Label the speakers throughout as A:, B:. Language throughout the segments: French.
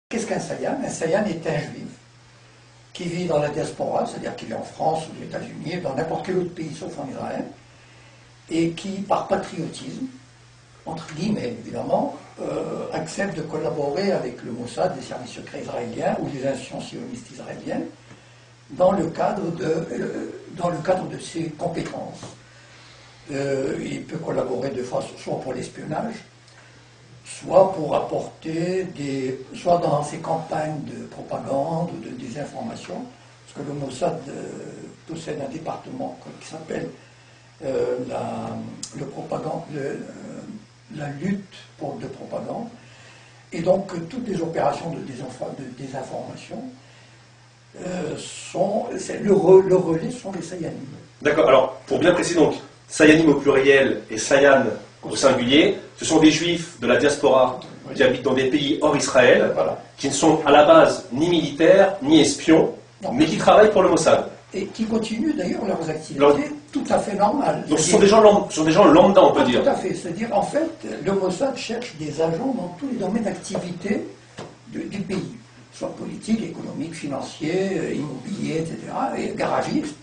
A: Qu'est-ce qu'un Sayan? Un Sayan est un juif qui vit dans la diaspora, c'est-à-dire qu'il est en France ou aux États-Unis, dans n'importe quel autre pays sauf en Israël, et qui, par patriotisme, entre guillemets évidemment, accepte de collaborer avec le Mossad, les services secrets israéliens ou les institutions sionistes israéliennes, dans le cadre de ses compétences. Il peut collaborer de façon, soit pour l'espionnage, soit pour apporter soit dans ses campagnes de propagande ou de désinformation, parce que le Mossad possède un département qui s'appelle la lutte de propagande, et donc toutes les opérations de désinformation le relais sont les Sayanim.
B: D'accord, alors pour bien préciser donc, Sayanim au pluriel et Sayan au singulier, ce sont des juifs de la diaspora qui habitent dans des pays hors Israël, qui ne sont à la base ni militaires, ni espions, mais qui travaillent pour le Mossad.
A: Et qui continuent d'ailleurs leurs activités tout à fait normales.
B: Donc ce sont des gens lambda, on peut dire.
A: Tout à fait, c'est-à-dire en fait, le Mossad cherche des agents dans tous les domaines d'activité du pays, soit politique, économique, financier, immobilier, etc., et garagiste.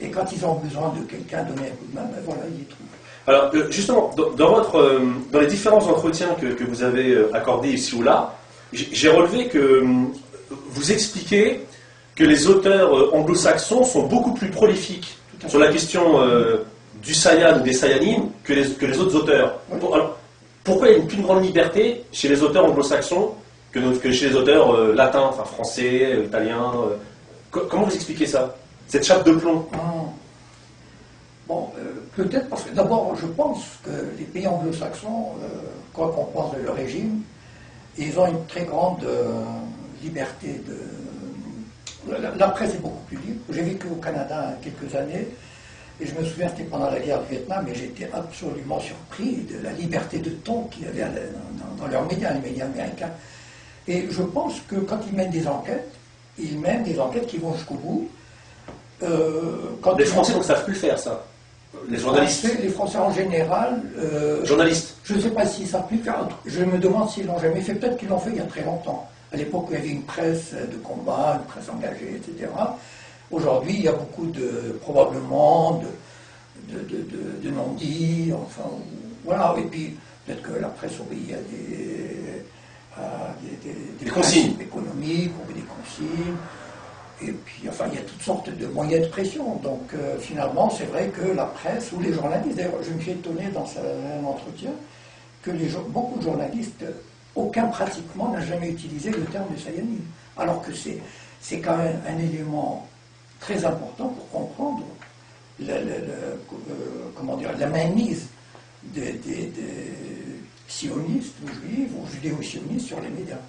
A: Et quand ils ont besoin de quelqu'un donner un coup de main, ben voilà, ils y trouvent.
B: Alors, justement, dans les différents entretiens que vous avez accordés ici ou là, j'ai relevé que vous expliquez que les auteurs anglo-saxons sont beaucoup plus prolifiques sur la question du Sayan ou des Sayanim que les autres auteurs.
A: Oui.
B: Alors, pourquoi il y a une plus grande liberté chez les auteurs anglo-saxons que chez les auteurs latins, enfin français, italiens Comment vous expliquez ça? Cette chape de plomb?
A: Bon, peut-être parce que d'abord, je pense que les pays anglo-saxons, quoi qu'on pense de leur régime, ils ont une très grande liberté de... La presse est beaucoup plus libre. J'ai vécu au Canada quelques années, et je me souviens, c'était pendant la guerre du Vietnam, et j'étais absolument surpris de la liberté de ton qu'il y avait dans leurs médias, les médias américains. Et je pense que quand ils mènent des enquêtes qui vont jusqu'au bout.
B: Les Français ne savent plus le faire, ça. Les journalistes.
A: Les Français en général.
B: Journalistes.
A: Je ne sais pas s'ils ne savent plus le faire. Je me demande s'ils l'ont jamais fait. Peut-être qu'ils l'ont fait il y a très longtemps. À l'époque, il y avait une presse de combat, une presse engagée, etc. Aujourd'hui, il y a beaucoup probablement de non-dits. Enfin, voilà. Et puis, peut-être que la presse obéit à des
B: consignes
A: économiques, ou des consignes. Et puis, enfin, il y a toutes sortes de moyens de pression. Donc, finalement, c'est vrai que la presse ou les journalistes, d'ailleurs, je me suis étonné dans un entretien que beaucoup de journalistes, aucun pratiquement n'a jamais utilisé le terme de Sayanim. Alors que c'est quand même un élément très important pour comprendre la mainmise des sionistes ou juifs ou judéo-sionistes sur les médias.